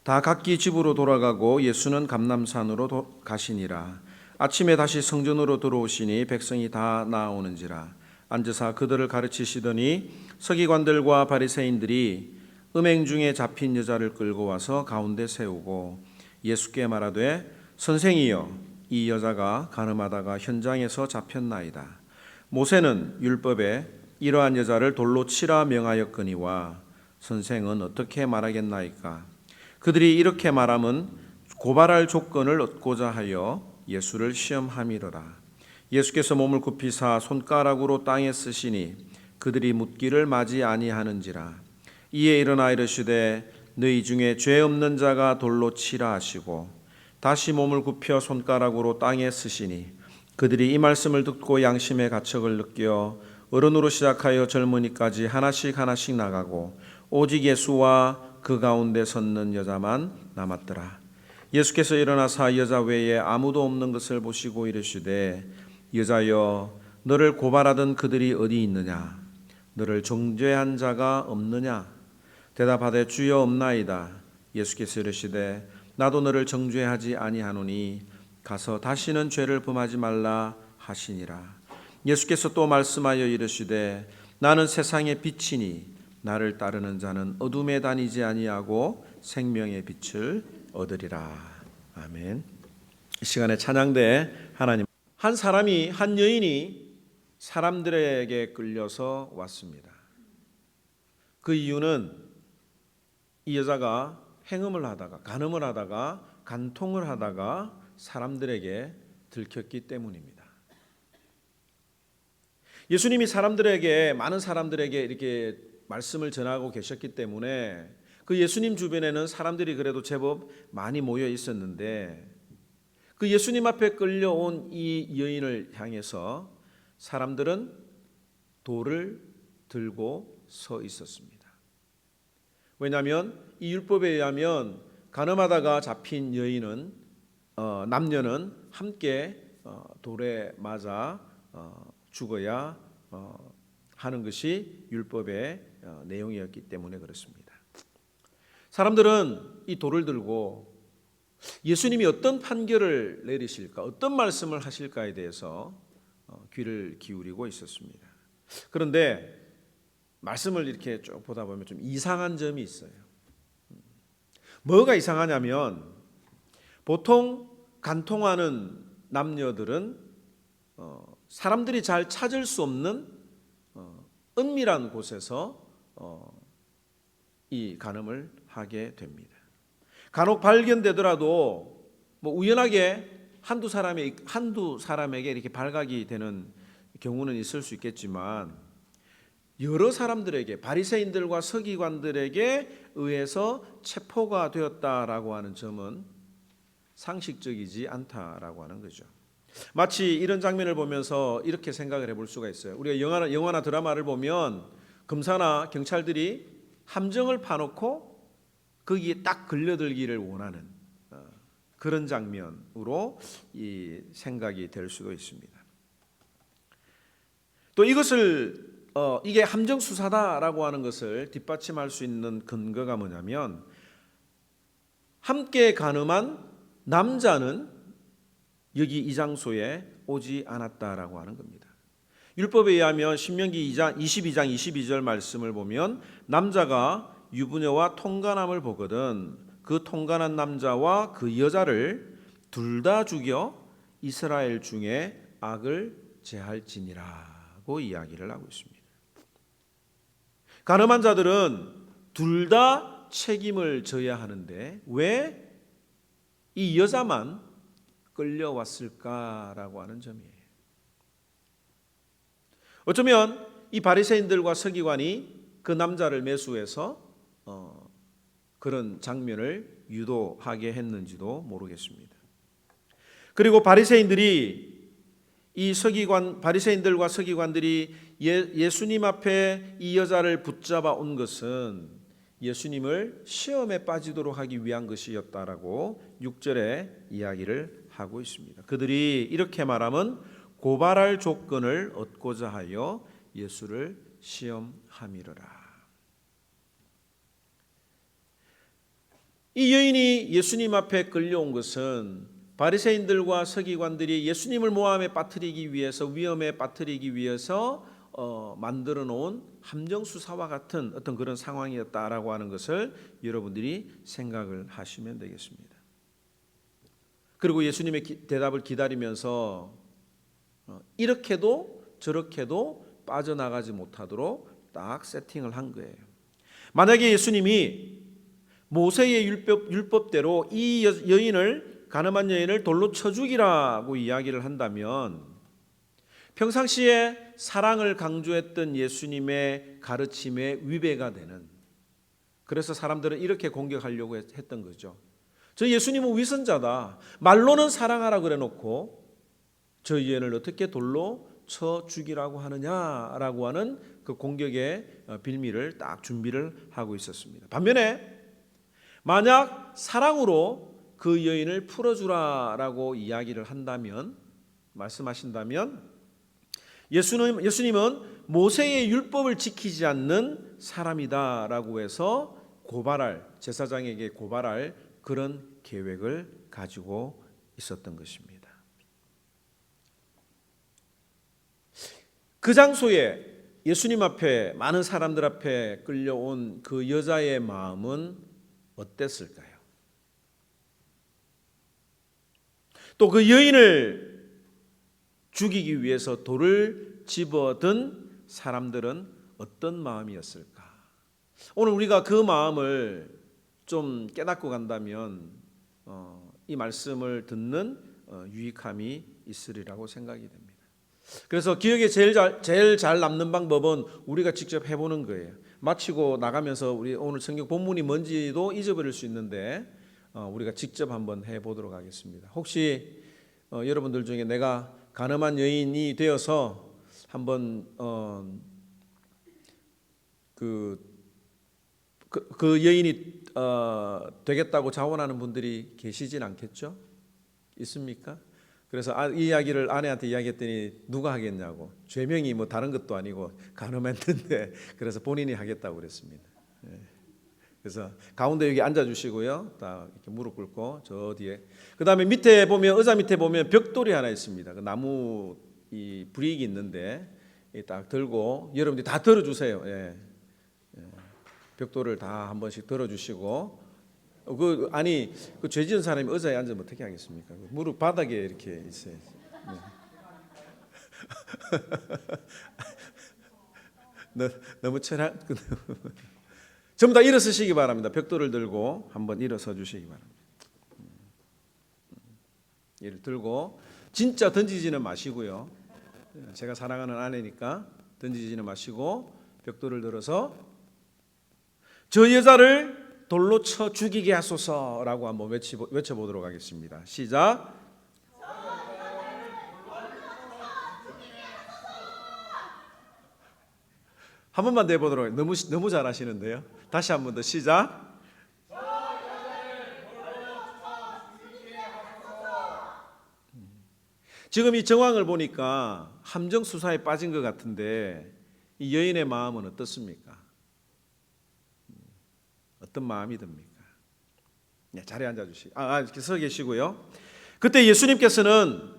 다 각기 집으로 돌아가고 예수는 감람산으로 가시니라. 아침에 다시 성전으로 들어오시니 백성이 다 나아오는지라. 앉으사 그들을 가르치시더니 서기관들과 바리새인들이 음행 중에 잡힌 여자를 끌고 와서 가운데 세우고 예수께 말하되 선생이여, 이 여자가 간음하다가 현장에서 잡혔나이다. 모세는 율법에 이러한 여자를 돌로 치라 명하였거니와 선생은 어떻게 말하겠나이까? 그들이 이렇게 말함은 고발할 조건을 얻고자 하여 예수를 시험함이로라. 예수께서 몸을 굽히사 손가락으로 땅에 쓰시니 그들이 묻기를 마지 아니하는지라. 이에 일어나 이르시되 너희 중에 죄 없는 자가 돌로 치라 하시고 다시 몸을 굽혀 손가락으로 땅에 쓰시니 그들이 이 말씀을 듣고 양심의 가책을 느껴 어른으로 시작하여 젊은이까지 하나씩 하나씩 나가고 오직 예수와 그 가운데 섰는 여자만 남았더라. 예수께서 일어나사 여자 외에 아무도 없는 것을 보시고 이르시되 여자여, 너를 고발하던 그들이 어디 있느냐? 너를 정죄한 자가 없느냐? 대답하되 주여 없나이다. 예수께서 이르시되 나도 너를 정죄하지 아니하노니 가서 다시는 죄를 범하지 말라 하시니라. 예수께서 또 말씀하여 이르시되 나는 세상의 빛이니 나를 따르는 자는 어둠에 다니지 아니하고 생명의 빛을 얻으리라. 아멘. 이 시간에 찬양대 하나님. 한 사람이, 한 여인이 사람들에게 끌려서 왔습니다. 그 이유는 이 여자가 행음을 하다가, 간음을 하다가, 간통을 하다가 사람들에게 들켰기 때문입니다. 예수님이 많은 사람들에게 이렇게 말씀을 전하고 계셨기 때문에 그 예수님 주변에는 사람들이 그래도 제법 많이 모여 있었는데 그 예수님 앞에 끌려온 이 여인을 향해서 사람들은 돌을 들고 서 있었습니다. 왜냐하면 이 율법에 의하면 간음하다가 잡힌 남녀는 함께 돌에 맞아 죽어야 하는 것이 율법의 내용이었기 때문에 그렇습니다. 사람들은 이 돌을 들고 예수님이 어떤 판결을 내리실까, 어떤 말씀을 하실까에 대해서 귀를 기울이고 있었습니다. 그런데 말씀을 이렇게 쭉 보다 보면 좀 이상한 점이 있어요. 뭐가 이상하냐면 보통 간통하는 남녀들은 사람들이 잘 찾을 수 없는 은밀한 곳에서 이 간음을 하게 됩니다. 간혹 발견되더라도 우연하게 한두 사람에게 이렇게 발각이 되는 경우는 있을 수 있겠지만 여러 사람들에게, 바리새인들과 서기관들에게 의해서 체포가 되었다라고 하는 점은 상식적이지 않다라고 하는 거죠. 마치 이런 장면을 보면서 이렇게 생각을 해볼 수가 있어요. 우리가 영화나 드라마를 보면 검사나 경찰들이 함정을 파놓고 거기에 딱 걸려들기를 원하는 그런 장면으로 이 생각이 될 수도 있습니다. 또 이게 함정 수사다라고 하는 것을 뒷받침할 수 있는 근거가 뭐냐면 함께 간음한 남자는 여기 이 장소에 오지 않았다라고 하는 겁니다. 율법에 의하면 신명기 22장 22절 말씀을 보면 남자가 유부녀와 통간함을 보거든 그 통간한 남자와 그 여자를 둘 다 죽여 이스라엘 중에 악을 제할지니라고 이야기를 하고 있습니다. 간음한 자들은 둘 다 책임을 져야 하는데 왜 이 여자만 끌려왔을까라고 하는 점이에요. 어쩌면 이 바리새인들과 서기관이 그 남자를 매수해서 그런 장면을 유도하게 했는지도 모르겠습니다. 그리고 바리새인들과 서기관들이 예수님 앞에 이 여자를 붙잡아 온 것은 예수님을 시험에 빠지도록 하기 위한 것이었다라고 6절에 이야기를 하고 있습니다. 그들이 이렇게 말하면 고발할 조건을 얻고자 하여 예수를 시험함이로라. 이 여인이 예수님 앞에 끌려온 것은 바리새인들과 서기관들이 예수님을 모함에 빠뜨리기 위해서, 위험에 빠뜨리기 위해서 만들어 놓은 함정수사와 같은 어떤 그런 상황이었다라고 하는 것을 여러분들이 생각을 하시면 되겠습니다. 그리고 예수님의 대답을 기다리면서 이렇게도 저렇게도 빠져나가지 못하도록 딱 세팅을 한 거예요. 만약에 예수님이 모세의 율법대로 이 여인을, 가늠한 여인을 돌로 쳐 죽이라고 이야기를 한다면 평상시에 사랑을 강조했던 예수님의 가르침에 위배가 되는, 그래서 사람들은 이렇게 공격하려고 했던 거죠. 저 예수님은 위선자다. 말로는 사랑하라 그래 놓고 저 여인을 어떻게 돌로 쳐 죽이라고 하느냐라고 하는 그 공격의 빌미를 딱 준비를 하고 있었습니다. 반면에 만약 사랑으로 그 여인을 풀어주라라고 이야기를 한다면, 말씀하신다면, 예수님은 모세의 율법을 지키지 않는 사람이다라고 해서 제사장에게 고발할 그런 계획을 가지고 있었던 것입니다. 그 장소에 예수님 앞에, 많은 사람들 앞에 끌려온 그 여자의 마음은 어땠을까요? 또 그 여인을 죽이기 위해서 돌을 집어든 사람들은 어떤 마음이었을까? 오늘 우리가 그 마음을 좀 깨닫고 간다면 이 말씀을 듣는 유익함이 있으리라고 생각이 됩니다. 그래서 기억에 제일 잘 남는 방법은 우리가 직접 해보는 거예요. 마치고 나가면서 우리 오늘 성경 본문이 뭔지도 잊어버릴 수 있는데 우리가 직접 한번 해보도록 하겠습니다. 혹시 여러분들 중에 내가 가늠한 여인이 되어서 한번 그 여인이 되겠다고 자원하는 분들이 계시진 않겠죠? 있습니까? 그래서 이 이야기를 아내한테 이야기했더니 누가 하겠냐고. 죄명이 뭐 다른 것도 아니고 간음했는데 그래서 본인이 하겠다고 그랬습니다. 그래서 가운데 여기 앉아주시고요. 딱 이렇게 무릎 꿇고 저 뒤에. 그 다음에 밑에 보면, 의자 밑에 보면 벽돌이 하나 있습니다. 그 나무 이 브릭이 있는데 딱 들고 여러분들이 다 들어주세요. 벽돌을 다 한 번씩 들어주시고. 그 죄 지은 사람이 의자에 앉으면 어떻게 하겠습니까? 무릎 바닥에 이렇게 있어야지. 너무 철학. 전부 다 일어서시기 바랍니다. 벽돌을 들고 한번 일어서 주시기 바랍니다. 이를 들고 진짜 던지지는 마시고요. 제가 사랑하는 아내니까 던지지는 마시고 벽돌을 들어서 저 여자를 돌로 쳐 죽이게 하소서라고 한번 외쳐보도록 하겠습니다. 시작. 한 번만 더 해보도록. 너무 잘하시는데요. 다시 한 번 더 시작. 지금 이 정황을 보니까 함정 수사에 빠진 것 같은데 이 여인의 마음은 어떻습니까? 어떤 마음이 듭니까? 네, 자리에 앉아주시고 이렇게 서 계시고요. 그때 예수님께서는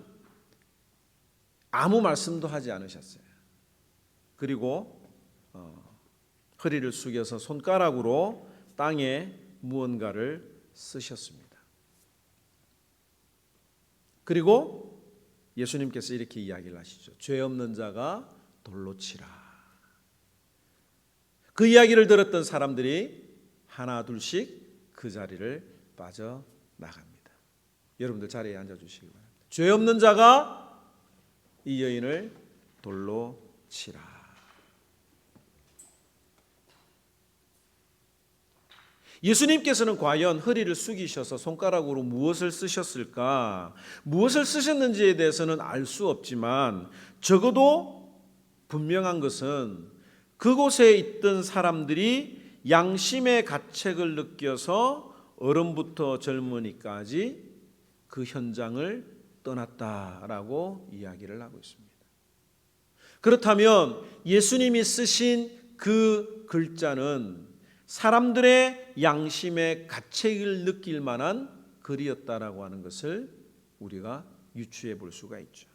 아무 말씀도 하지 않으셨어요. 그리고 허리를 숙여서 손가락으로 땅에 무언가를 쓰셨습니다. 그리고 예수님께서 이렇게 이야기를 하시죠. 죄 없는 자가 돌로 치라. 그 이야기를 들었던 사람들이 하나 둘씩 그 자리를 빠져나갑니다. 여러분들 자리에 앉아주시기 바랍니다. 죄 없는 자가 이 여인을 돌로 치라. 예수님께서는 과연 허리를 숙이셔서 손가락으로 무엇을 쓰셨을까? 무엇을 쓰셨는지에 대해서는 알 수 없지만 적어도 분명한 것은 그곳에 있던 사람들이 양심의 가책을 느껴서 어른부터 젊은이까지 그 현장을 떠났다라고 이야기를 하고 있습니다. 그렇다면 예수님이 쓰신 그 글자는 사람들의 양심의 가책을 느낄 만한 글이었다라고 하는 것을 우리가 유추해 볼 수가 있죠.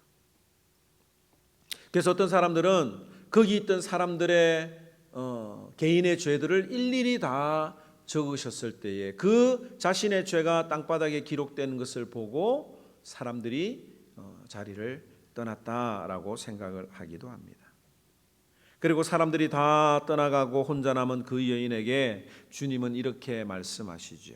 그래서 어떤 사람들은 거기 있던 사람들의 개인의 죄들을 일일이 다 적으셨을 때에 그 자신의 죄가 땅바닥에 기록되는 것을 보고 사람들이 자리를 떠났다라고 생각을 하기도 합니다. 그리고 사람들이 다 떠나가고 혼자 남은 그 여인에게 주님은 이렇게 말씀하시죠.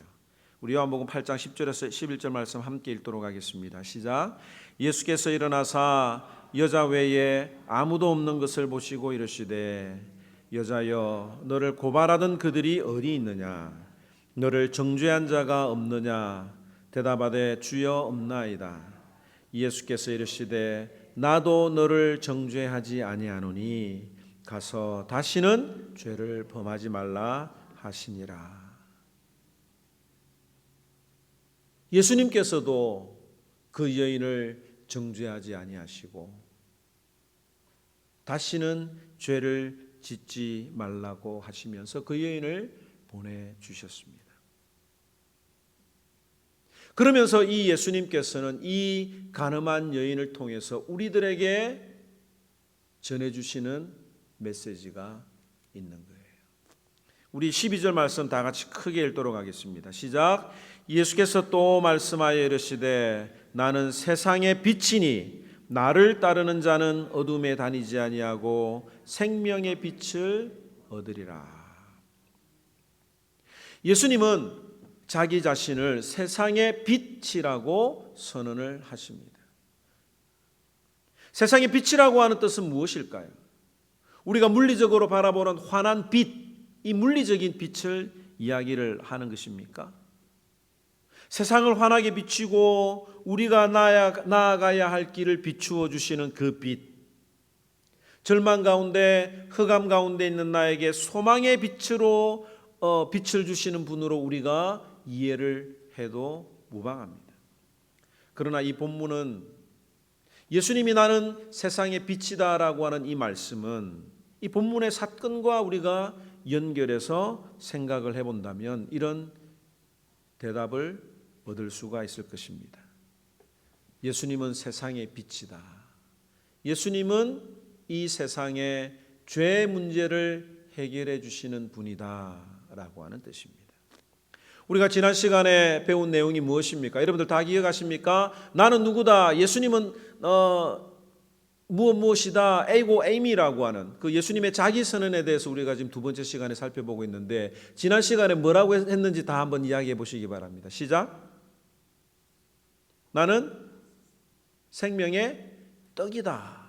우리 요한복음 8장 10절에서 11절 말씀 함께 읽도록 하겠습니다. 시작. 예수께서 일어나사 여자 외에 아무도 없는 것을 보시고 이르시되 여자여 너를 고발하던 그들이 어디 있느냐? 너를 정죄한 자가 없느냐? 대답하되 주여 없나이다. 예수께서 이르시되 나도 너를 정죄하지 아니하노니 가서 다시는 죄를 범하지 말라 하시니라. 예수님께서도 그 여인을 정죄하지 아니하시고 다시는 죄를 짓지 말라고 하시면서 그 여인을 보내주셨습니다. 그러면서 이 예수님께서는 이 간음한 여인을 통해서 우리들에게 전해주시는 메시지가 있는 거예요. 우리 12절 말씀 다 같이 크게 읽도록 하겠습니다. 시작. 예수께서 또 말씀하여 이르시되 나는 세상의 빛이니 나를 따르는 자는 어둠에 다니지 아니하고 생명의 빛을 얻으리라. 예수님은 자기 자신을 세상의 빛이라고 선언을 하십니다. 세상의 빛이라고 하는 뜻은 무엇일까요? 우리가 물리적으로 바라보는 환한 빛, 이 물리적인 빛을 이야기를 하는 것입니까? 세상을 환하게 비추고 우리가 나아가야 할 길을 비추어 주시는 그 빛, 절망 가운데 흑암 가운데 있는 나에게 소망의 빛으로 빛을 주시는 분으로 우리가 이해를 해도 무방합니다. 그러나 이 본문은 예수님이 나는 세상의 빛이다라고 하는 이 말씀은 이 본문의 사건과 우리가 연결해서 생각을 해본다면 이런 대답을 얻을 수가 있을 것입니다. 예수님은 세상의 빛이다. 예수님은 이 세상의 죄 문제를 해결해 주시는 분이다 라고 하는 뜻입니다. 우리가 지난 시간에 배운 내용이 무엇입니까? 여러분들 다 기억하십니까? 나는 누구다? 예수님은 무엇이다? 에이고 에이미라고 하는 그 예수님의 자기 선언에 대해서 우리가 지금 두 번째 시간에 살펴보고 있는데 지난 시간에 뭐라고 했는지 다 한번 이야기해 보시기 바랍니다. 시작. 나는 생명의 떡이다.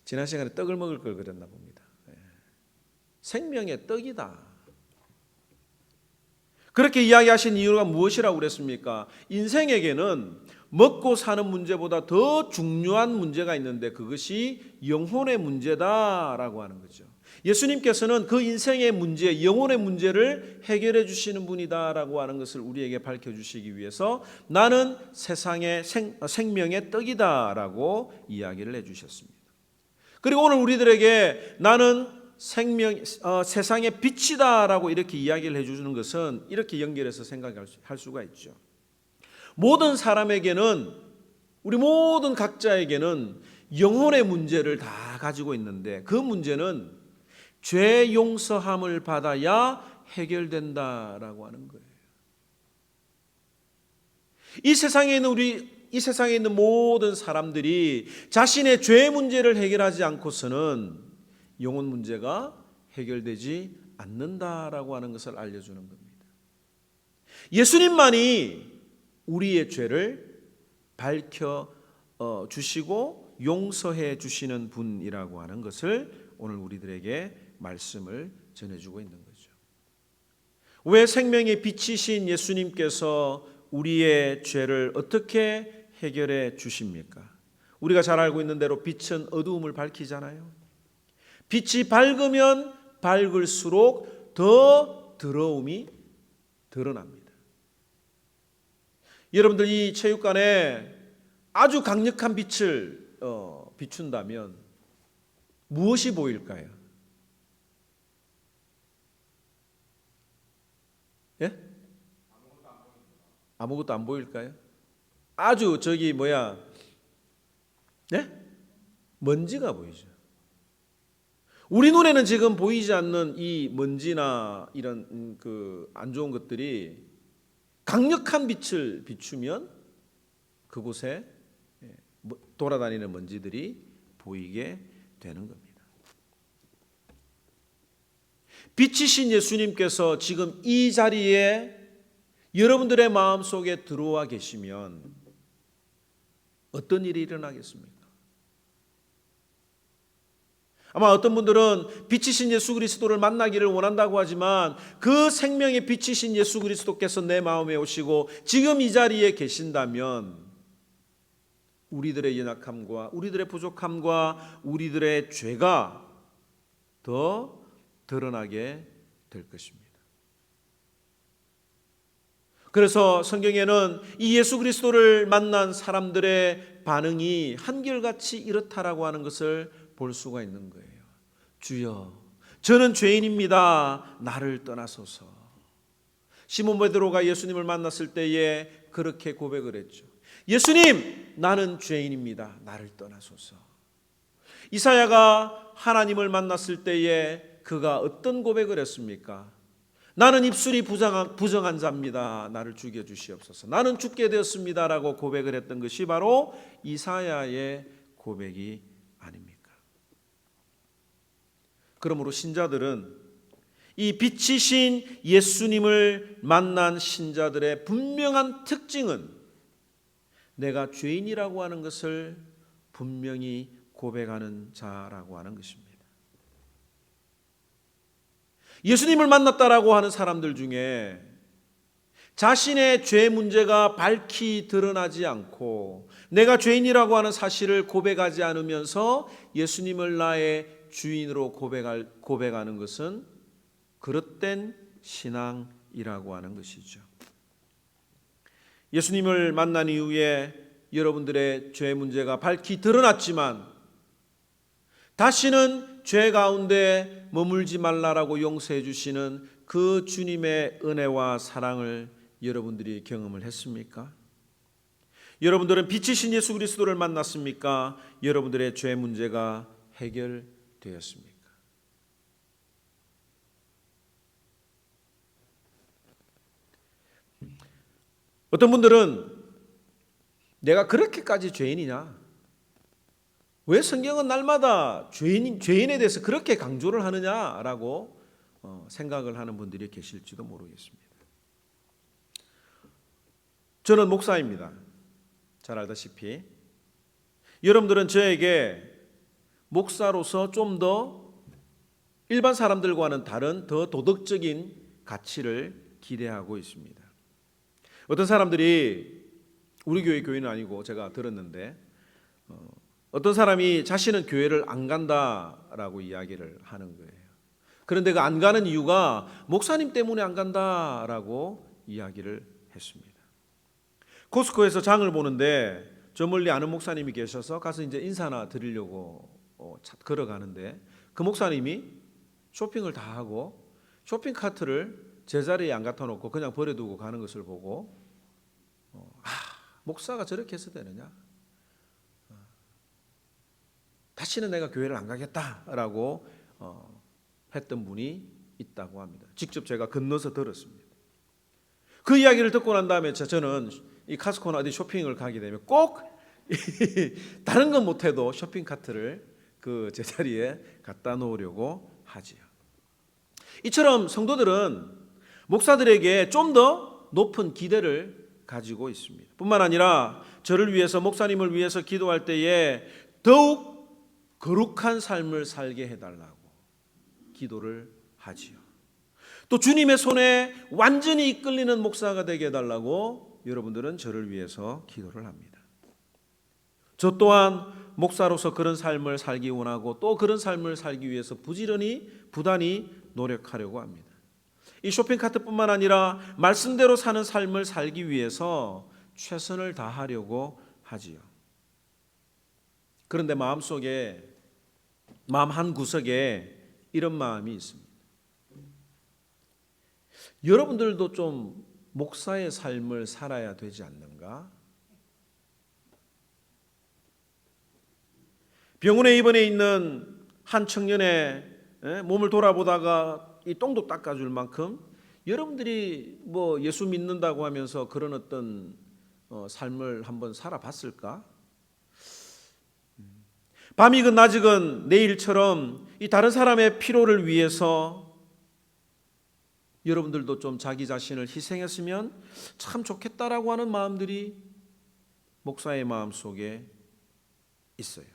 지난 시간에 떡을 먹을 걸 그랬나 봅니다. 생명의 떡이다. 그렇게 이야기하신 이유가 무엇이라고 그랬습니까? 인생에게는 먹고 사는 문제보다 더 중요한 문제가 있는데 그것이 영혼의 문제다라고 하는 거죠. 예수님께서는 그 인생의 문제, 영혼의 문제를 해결해 주시는 분이다라고 하는 것을 우리에게 밝혀주시기 위해서 나는 세상의 생명의 떡이다라고 이야기를 해주셨습니다. 그리고 오늘 우리들에게 나는 세상의 빛이다라고 이렇게 이야기를 해주는 것은 이렇게 연결해서 생각할 수가 있죠. 모든 사람에게는 우리 모든 각자에게는 영혼의 문제를 다 가지고 있는데 그 문제는 죄 용서함을 받아야 해결된다라고 하는 거예요. 이 세상에 있는 모든 사람들이 자신의 죄 문제를 해결하지 않고서는 영혼 문제가 해결되지 않는다라고 하는 것을 알려주는 겁니다. 예수님만이 우리의 죄를 밝혀 주시고 용서해 주시는 분이라고 하는 것을 오늘 우리들에게 말씀을 전해주고 있는 거죠. 왜 생명의 빛이신 예수님께서 우리의 죄를 어떻게 해결해 주십니까? 우리가 잘 알고 있는 대로 빛은 어두움을 밝히잖아요. 빛이 밝으면 밝을수록 더 더러움이 드러납니다. 여러분들 이 체육관에 아주 강력한 빛을 비춘다면 무엇이 보일까요? 아무것도 안 보일까요? 아주 네? 먼지가 보이죠. 우리 눈에는 지금 보이지 않는 이 먼지나 이런 안 좋은 것들이 강력한 빛을 비추면 그곳에 돌아다니는 먼지들이 보이게 되는 겁니다. 빛이신 예수님께서 지금 이 자리에 여러분들의 마음속에 들어와 계시면 어떤 일이 일어나겠습니까? 아마 어떤 분들은 빛이신 예수 그리스도를 만나기를 원한다고 하지만 그 생명의 빛이신 예수 그리스도께서 내 마음에 오시고 지금 이 자리에 계신다면 우리들의 연약함과 우리들의 부족함과 우리들의 죄가 더 드러나게 될 것입니다. 그래서 성경에는 이 예수 그리스도를 만난 사람들의 반응이 한결같이 이렇다라고 하는 것을 볼 수가 있는 거예요. 주여, 저는 죄인입니다. 나를 떠나소서. 시몬 베드로가 예수님을 만났을 때에 그렇게 고백을 했죠. 예수님, 나는 죄인입니다. 나를 떠나소서. 이사야가 하나님을 만났을 때에 그가 어떤 고백을 했습니까? 나는 입술이 부정한 자입니다. 나를 죽여주시옵소서. 나는 죽게 되었습니다. 라고 고백을 했던 것이 바로 이사야의 고백이 아닙니까? 그러므로 신자들은 이 빛이신 예수님을 만난 신자들의 분명한 특징은 내가 죄인이라고 하는 것을 분명히 고백하는 자라고 하는 것입니다. 예수님을 만났다라고 하는 사람들 중에 자신의 죄 문제가 밝히 드러나지 않고 내가 죄인이라고 하는 사실을 고백하지 않으면서 예수님을 나의 주인으로 고백하는 것은 그릇된 신앙이라고 하는 것이죠. 예수님을 만난 이후에 여러분들의 죄 문제가 밝히 드러났지만 다시는 죄 가운데 머물지 말라라고 용서해 주시는 그 주님의 은혜와 사랑을 여러분들이 경험을 했습니까? 여러분들은 빛이신 예수 그리스도를 만났습니까? 여러분들의 죄 문제가 해결되었습니까? 어떤 분들은 내가 그렇게까지 죄인이냐? 왜 성경은 날마다 죄인에 대해서 그렇게 강조를 하느냐라고 생각을 하는 분들이 계실지도 모르겠습니다. 저는 목사입니다. 잘 알다시피 여러분들은 저에게 목사로서 좀 더 일반 사람들과는 다른 더 도덕적인 가치를 기대하고 있습니다. 어떤 사람들이 우리 교회는 아니고 제가 들었는데 어떤 사람이 자신은 교회를 안 간다라고 이야기를 하는 거예요. 그런데 그 안 가는 이유가 목사님 때문에 안 간다라고 이야기를 했습니다. 코스코에서 장을 보는데 저 멀리 아는 목사님이 계셔서 가서 이제 인사나 드리려고 걸어가는데 그 목사님이 쇼핑을 다 하고 쇼핑 카트를 제자리에 안 갖다 놓고 그냥 버려두고 가는 것을 보고 목사가 저렇게 해서 되느냐? 다시는 내가 교회를 안 가겠다라고 했던 분이 있다고 합니다. 직접 제가 건너서 들었습니다. 그 이야기를 듣고 난 다음에 저는 이 카스코나 어디 쇼핑을 가게 되면 꼭 다른 건 못해도 쇼핑 카트를 그 제자리에 갖다 놓으려고 하지요. 이처럼 성도들은 목사들에게 좀 더 높은 기대를 가지고 있습니다. 뿐만 아니라 저를 위해서 목사님을 위해서 기도할 때에 더욱 거룩한 삶을 살게 해달라고 기도를 하지요. 또 주님의 손에 완전히 이끌리는 목사가 되게 해달라고 여러분들은 저를 위해서 기도를 합니다. 저 또한 목사로서 그런 삶을 살기 원하고 또 그런 삶을 살기 위해서 부단히 노력하려고 합니다. 이 쇼핑카트뿐만 아니라 말씀대로 사는 삶을 살기 위해서 최선을 다하려고 하지요. 그런데 마음 한 구석에 이런 마음이 있습니다. 여러분들도 좀 목사의 삶을 살아야 되지 않는가? 병원에 입원해 있는 한 청년의 몸을 돌아보다가 이 똥도 닦아줄 만큼 여러분들이 뭐 예수 믿는다고 하면서 그런 어떤 삶을 한번 살아봤을까? 밤이건 낮이건 내일처럼 이 다른 사람의 필요를 위해서 여러분들도 좀 자기 자신을 희생했으면 참 좋겠다라고 하는 마음들이 목사의 마음 속에 있어요.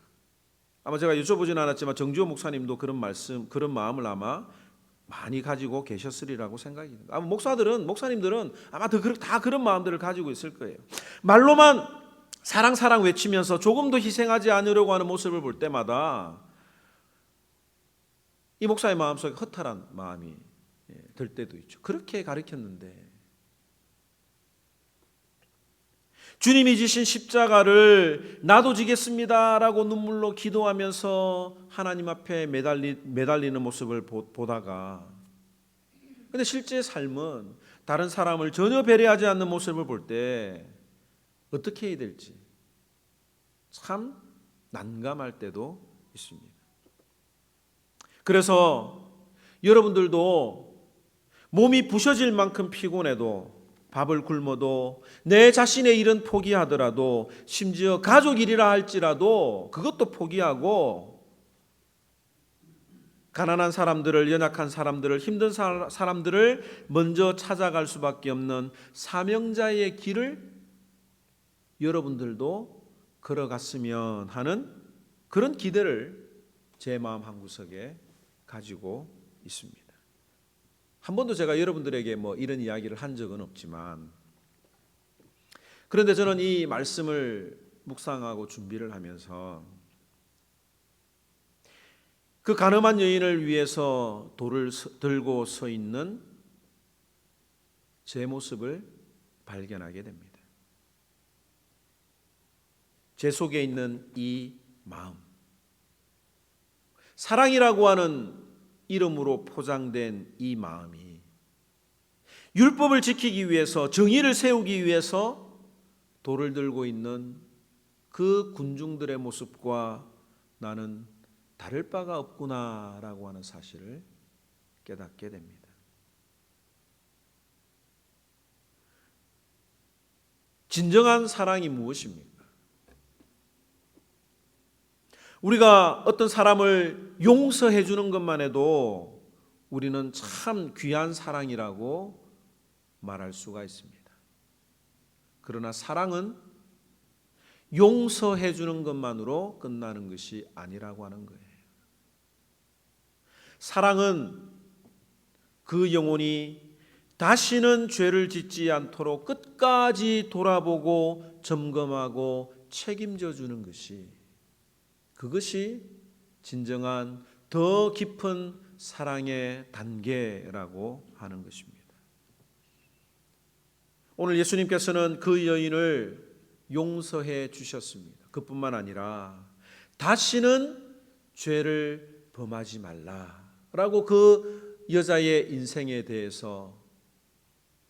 아마 제가 여쭤보진 않았지만 정주호 목사님도 그런 마음을 아마 많이 가지고 계셨으리라고 생각이 듭니다. 아마 목사님들은 아마 다 그런 마음들을 가지고 있을 거예요. 말로만 사랑 외치면서 조금도 희생하지 않으려고 하는 모습을 볼 때마다 이 목사의 마음속에 허탈한 마음이 들 때도 있죠. 그렇게 가르쳤는데 주님이 지신 십자가를 나도 지겠습니다라고 눈물로 기도하면서 하나님 앞에 매달리는 모습을 보다가 근데 실제 삶은 다른 사람을 전혀 배려하지 않는 모습을 볼 때 어떻게 해야 될지 참 난감할 때도 있습니다. 그래서 여러분들도 몸이 부셔질 만큼 피곤해도 밥을 굶어도 내 자신의 일은 포기하더라도 심지어 가족 일이라 할지라도 그것도 포기하고 가난한 사람들을 연약한 사람들을 힘든 사람들을 먼저 찾아갈 수밖에 없는 사명자의 길을 여러분들도 걸어갔으면 하는 그런 기대를 제 마음 한구석에 가지고 있습니다. 한 번도 제가 여러분들에게 이런 이야기를 한 적은 없지만 그런데 저는 이 말씀을 묵상하고 준비를 하면서 그 가늠한 여인을 위해서 돌을 들고 서 있는 제 모습을 발견하게 됩니다. 제 속에 있는 이 마음, 사랑이라고 하는 이름으로 포장된 이 마음이 율법을 지키기 위해서 정의를 세우기 위해서 돌을 들고 있는 그 군중들의 모습과 나는 다를 바가 없구나라고 하는 사실을 깨닫게 됩니다. 진정한 사랑이 무엇입니까? 우리가 어떤 사람을 용서해 주는 것만 해도 우리는 참 귀한 사랑이라고 말할 수가 있습니다. 그러나 사랑은 용서해 주는 것만으로 끝나는 것이 아니라고 하는 거예요. 사랑은 그 영혼이 다시는 죄를 짓지 않도록 끝까지 돌아보고 점검하고 책임져 주는 것이 그것이 진정한 더 깊은 사랑의 단계라고 하는 것입니다. 오늘 예수님께서는 그 여인을 용서해 주셨습니다. 그뿐만 아니라 다시는 죄를 범하지 말라라고 그 여자의 인생에 대해서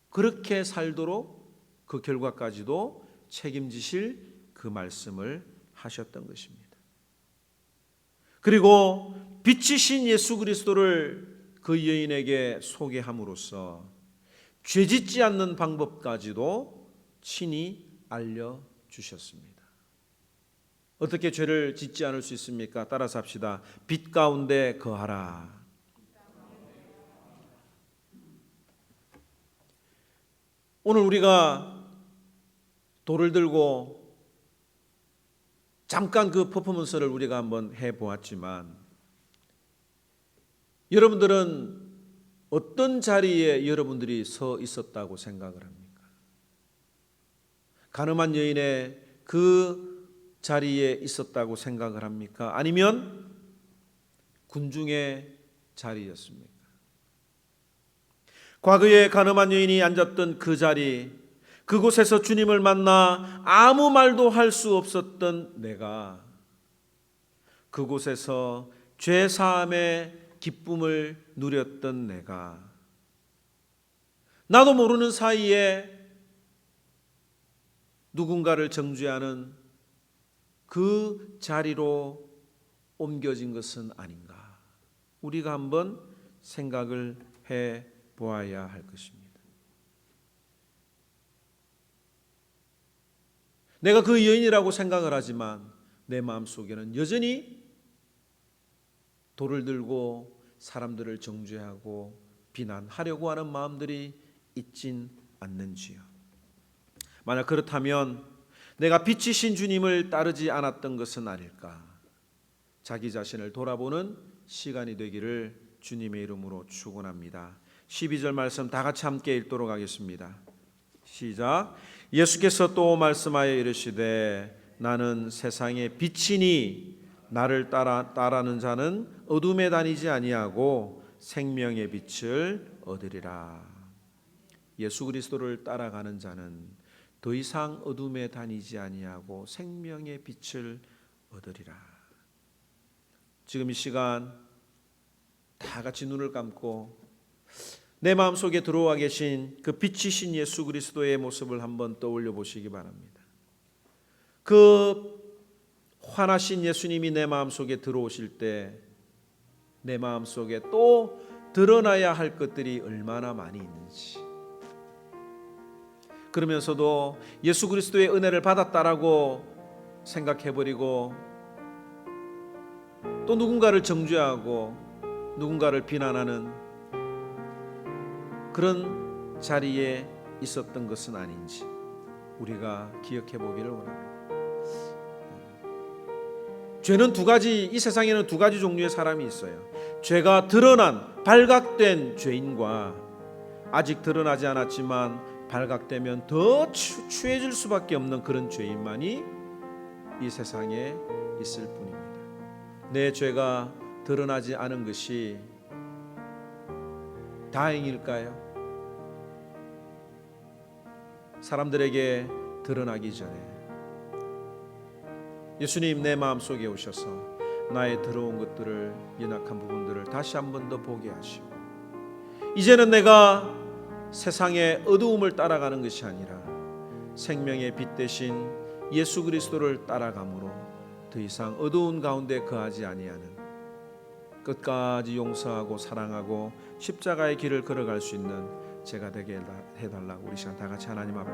그렇게 살도록 그 결과까지도 책임지실 그 말씀을 하셨던 것입니다. 그리고 빛이신 예수 그리스도를 그 여인에게 소개함으로써 죄짓지 않는 방법까지도 친히 알려주셨습니다. 어떻게 죄를 짓지 않을 수 있습니까? 따라서 합시다. 빛 가운데 거하라. 오늘 우리가 돌을 들고 잠깐 그 퍼포먼스를 우리가 한번 해보았지만 여러분들은 어떤 자리에 여러분들이 서 있었다고 생각을 합니까? 가늠한 여인의 그 자리에 있었다고 생각을 합니까? 아니면 군중의 자리였습니까? 과거에 가늠한 여인이 앉았던 그 자리, 그곳에서 주님을 만나 아무 말도 할 수 없었던 내가 그곳에서 죄사함의 기쁨을 누렸던 내가 나도 모르는 사이에 누군가를 정죄하는 그 자리로 옮겨진 것은 아닌가? 우리가 한번 생각을 해 보아야 할 것입니다. 내가 그 여인이라고 생각을 하지만 내 마음속에는 여전히 돌을 들고 사람들을 정죄하고 비난하려고 하는 마음들이 있진 않는지요. 만약 그렇다면 내가 빛이신 주님을 따르지 않았던 것은 아닐까? 자기 자신을 돌아보는 시간이 되기를 주님의 이름으로 축원합니다. 12절 말씀 다 같이 함께 읽도록 하겠습니다. 시작. 예수께서 또 말씀하여 이르시되 나는 세상의 빛이니 나를 따르는 자는 어둠에 다니지 아니하고 생명의 빛을 얻으리라. 예수 그리스도를 따라가는 자는 더 이상 어둠에 다니지 아니하고 생명의 빛을 얻으리라. 지금 이 시간 다 같이 눈을 감고 내 마음속에 들어와 계신 그 빛이신 예수 그리스도의 모습을 한번 떠올려 보시기 바랍니다. 그 환하신 예수님이 내 마음속에 들어오실 때 내 마음속에 또 드러나야 할 것들이 얼마나 많이 있는지, 그러면서도 예수 그리스도의 은혜를 받았다라고 생각해버리고 또 누군가를 정죄하고 누군가를 비난하는 그런 자리에 있었던 것은 아닌지 우리가 기억해 보기를 원합니다. 죄는 두 가지, 이 세상에는 두 가지 종류의 사람이 있어요. 죄가 드러난 발각된 죄인과 아직 드러나지 않았지만 발각되면 더 추해질 수밖에 없는 그런 죄인만이 이 세상에 있을 뿐입니다. 내 죄가 드러나지 않은 것이 다행일까요? 사람들에게 드러나기 전에 예수님 내 마음속에 오셔서 나의 더러운 것들을, 연약한 부분들을 다시 한 번 더 보게 하시고 이제는 내가 세상의 어두움을 따라가는 것이 아니라 생명의 빛 대신 예수 그리스도를 따라감으로 더 이상 어두운 가운데 거하지 아니하는, 끝까지 용서하고 사랑하고 십자가의 길을 걸어갈 수 있는 제가 되게 해달라고 우리 시간 다 같이 하나님 앞에